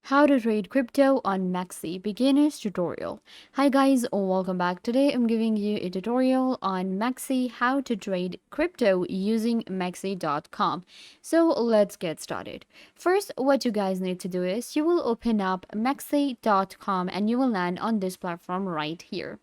How to trade crypto on MEXC beginners tutorial. Hi guys, welcome back. Today I'm giving you a tutorial on MEXC how to trade crypto using MEXC.com. So let's get started. First, what you guys need to do is you will open up MEXC.com and you will land on this platform right here.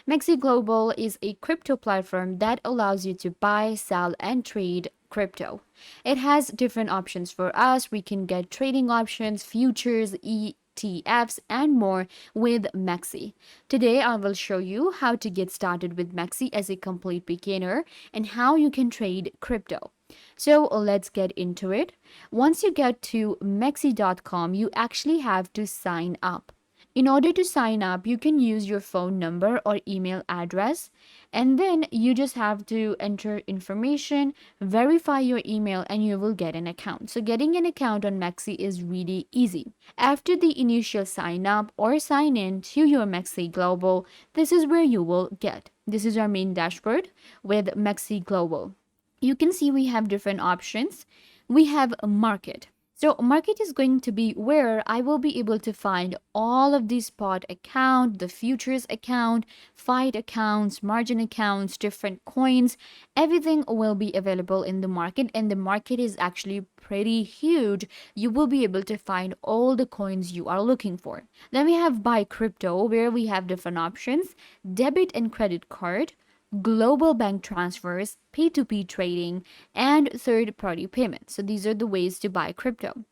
MEXC Global is a crypto platform that allows you to buy, sell, and trade crypto. It has different options for us. We can get trading options, futures, ETFs, and more with MEXC. Today, I will show you how to get started with MEXC as a complete beginner and how you can trade crypto. So let's get into it. Once you get to MEXC.com, you actually have to sign up. In order to sign up, you can use your phone number or email address, and then you just have to enter information, verify your email, and you will get an account. So getting an account on MEXC is really easy. After the initial sign up or sign in to your MEXC Global, this is where you will get. This is our main dashboard with MEXC Global. You can see we have different options. We have a market. So market is going to be where I will be able to find all of the spot account, the futures account, fight accounts, margin accounts, different coins. Everything will be available in the market, and the market is actually pretty huge. You will be able to find all the coins you are looking for. Then we have buy crypto, where we have different options, debit and credit card, global bank transfers, P2P trading, and third-party payments. So these are the ways to buy crypto.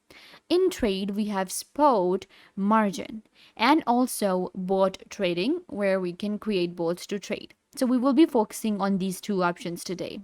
In trade, we have spot, margin, and also bot trading, where we can create bots to trade. So we will be focusing on these two options today.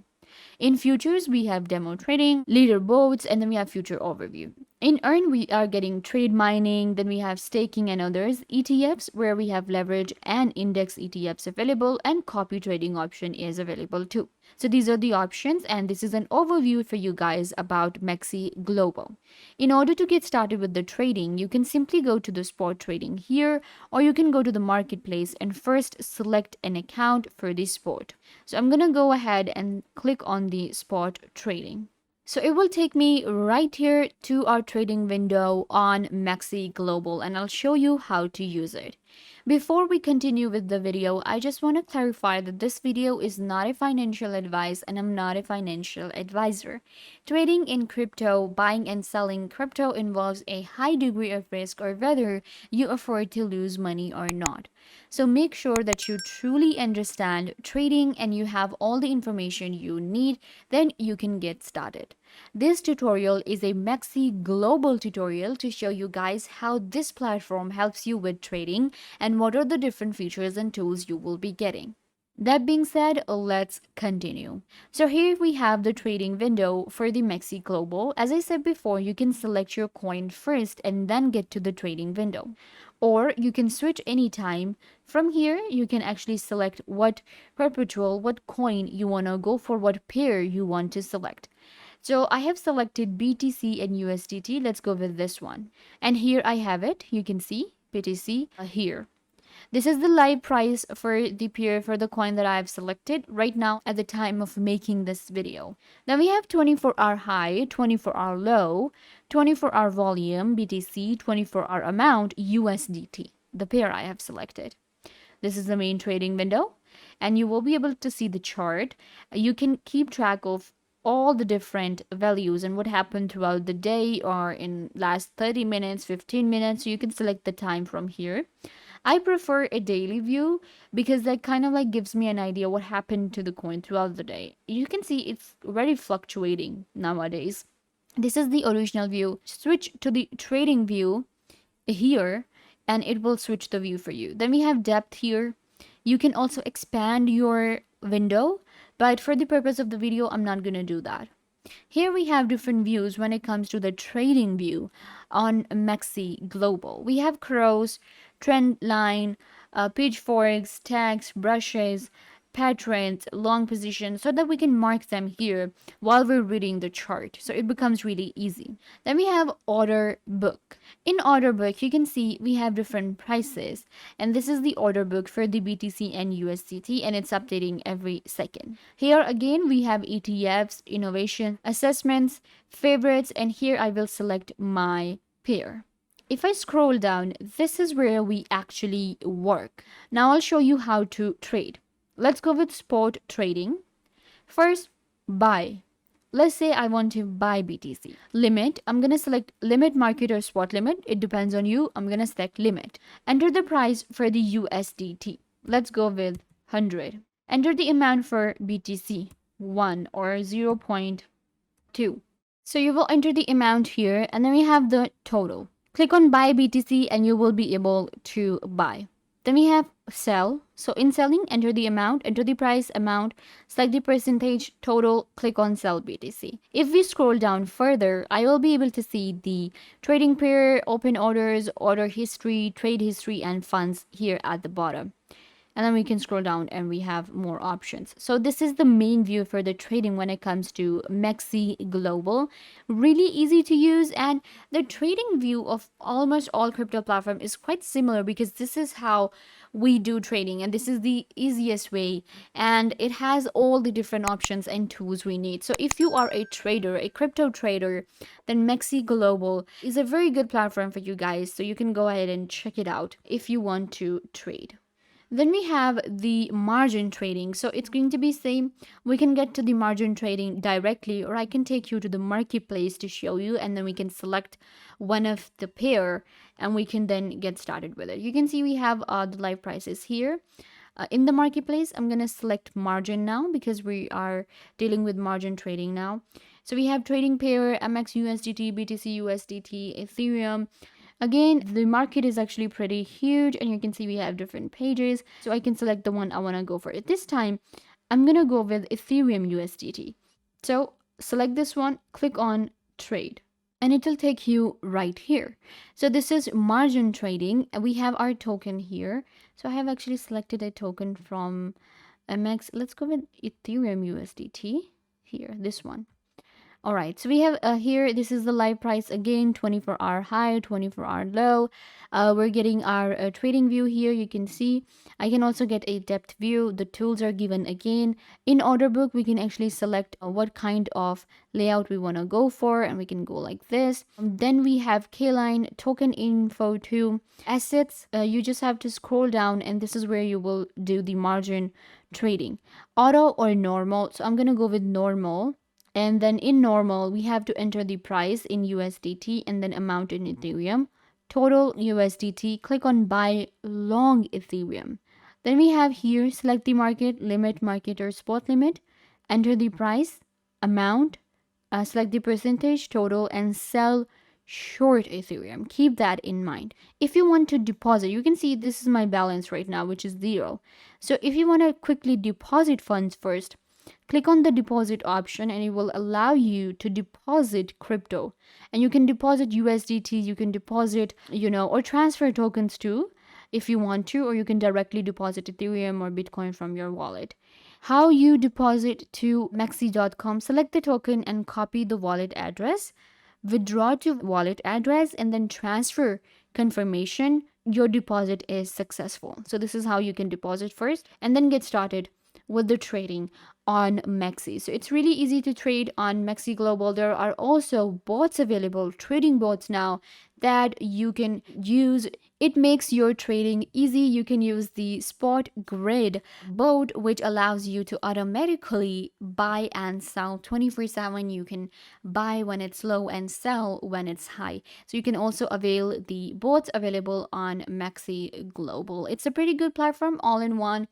In futures, we have demo trading, leaderboards, and then we have future overview. In earn, we are getting trade mining, then we have staking and others, ETFs, where we have leverage and index ETFs available, and copy trading option is available too. So these are the options, and this is an overview for you guys about MEXC Global. In order to get started with the trading, you can simply go to the spot trading here, or you can go to the marketplace and first select an account for the spot. So I'm gonna go ahead and click on the spot trading. So it will take me right here to our trading window on MEXC Global, and I'll show you how to use it. Before we continue with the video, I just want to clarify that this video is not a financial advice and I'm not a financial advisor. Trading in crypto, buying and selling crypto involves a high degree of risk, or whether you afford to lose money or not. So make sure that you truly understand trading and you have all the information you need, then you can get started. This tutorial is a MEXC Global tutorial to show you guys how this platform helps you with trading and what are the different features and tools you will be getting. That being said, let's continue. So here we have the trading window for the MEXC Global. As I said before, you can select your coin first and then get to the trading window. Or you can switch anytime. From here, you can actually select what coin you want to go for, what pair you want to select. So I have selected BTC and USDT. Let's go with this one. And here I have it. You can see BTC here. This is the live price for the pair for the coin that I've selected right now at the time of making this video. Then we have 24-hour high, 24-hour low, 24-hour volume, BTC, 24-hour amount, USDT, the pair I have selected. This is the main trading window, and you will be able to see the chart. You can keep track of all the different values and what happened throughout the day or in last 30 minutes, 15 minutes. So you can select the time from here. I prefer a daily view because that kind of like gives me an idea what happened to the coin throughout the day. You can see it's very fluctuating nowadays. This is the original view. Switch to the trading view here and it will switch the view for you. Then we have depth here. You can also expand your window, but for the purpose of the video, I'm not going to do that. Here we have different views when it comes to the trading view on MEXC Global. We have crows, trend line, pitchforks, tags, brushes, patterns, long positions, so that we can mark them here while we're reading the chart. So it becomes really easy. Then we have order book. In order book, you can see we have different prices, and this is the order book for the BTC and USDT, and it's updating every second. Here again, we have ETFs, innovation, assessments, favorites, and here I will select my pair. If I scroll down, this is where we actually work. Now I'll show you how to trade. Let's go with spot trading. First, buy. Let's say I want to buy BTC. Limit, I'm going to select limit, market, or spot limit. It depends on you. I'm going to select limit. Enter the price for the USDT. Let's go with 100. Enter the amount for BTC, 1 or 0.2. So you will enter the amount here, and then we have the total. Click on buy BTC and you will be able to buy. Then we have sell. So in selling, enter the amount, enter the price, amount, select the percentage, total, click on sell BTC. If we scroll down further, I will be able to see the trading pair, open orders, order history, trade history, and funds here at the bottom. And then we can scroll down and we have more options. So this is the main view for the trading when it comes to MEXC Global. Really easy to use, and the trading view of almost all crypto platform is quite similar because this is how we do trading, and this is the easiest way, and it has all the different options and tools we need. So if you are a trader, a crypto trader, then MEXC Global is a very good platform for you guys. So you can go ahead and check it out if you want to trade. Then we have the margin trading. So it's going to be same. We can get to the margin trading directly, or I can take you to the marketplace to show you, and then we can select one of the pair and we can then get started with it. You can see we have the live prices here. In the marketplace, I'm going to select margin now because we are dealing with margin trading now. So we have trading pair, MX USDT, BTC USDT, Ethereum. Again, the market is actually pretty huge, and you can see we have different pages. So I can select the one I want to go for. At this time, I'm going to go with Ethereum USDT. So select this one, click on trade, and it will take you right here. So this is margin trading. We have our token here. So I have actually selected a token from MX. Let's go with Ethereum USDT here, this one. All right, so we have here, this is the live price again, 24-hour high, 24-hour low. We're getting our trading view here. You can see I can also get a depth view. The tools are given again. In order book, we can actually select what kind of layout we want to go for, and we can go like this. Then we have K-line, token info to assets. You just have to scroll down, and this is where you will do the margin trading. Auto or normal. So I'm going to go with normal. And then in normal, we have to enter the price in USDT and then amount in Ethereum. Total USDT, click on buy long Ethereum. Then we have here, select the market, limit, market, or spot limit. Enter the price, amount, select the percentage, total, and sell short Ethereum. Keep that in mind. If you want to deposit, you can see this is my balance right now, which is 0. So if you want to quickly deposit funds first, click on the deposit option, and it will allow you to deposit crypto. And you can deposit USDT, you can deposit, or transfer tokens too if you want to, or you can directly deposit Ethereum or Bitcoin from your wallet. How you deposit to MEXC.com, select the token and copy the wallet address, withdraw to wallet address, and then transfer confirmation. Your deposit is successful. So this is how you can deposit first and then get started with the trading on MEXC. So it's really easy to trade on MEXC Global. There are also bots available, trading bots now that you can use. It makes your trading easy. You can use the spot grid bot, which allows you to automatically buy and sell 24/7. You can buy when it's low and sell when it's high. So you can also avail the bots available on MEXC Global. It's a pretty good platform, all in one.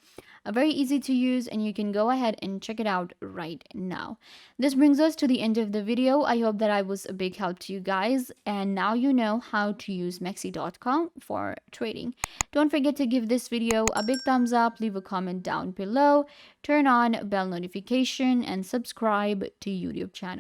Very easy to use, and you can go ahead and check it out right now. This brings us to the end of the video. I hope that I was a big help to you guys, and now you know how to use MEXC.com for trading. Don't forget to give this video a big thumbs up, leave a comment down below, turn on bell notification, and subscribe to YouTube channel.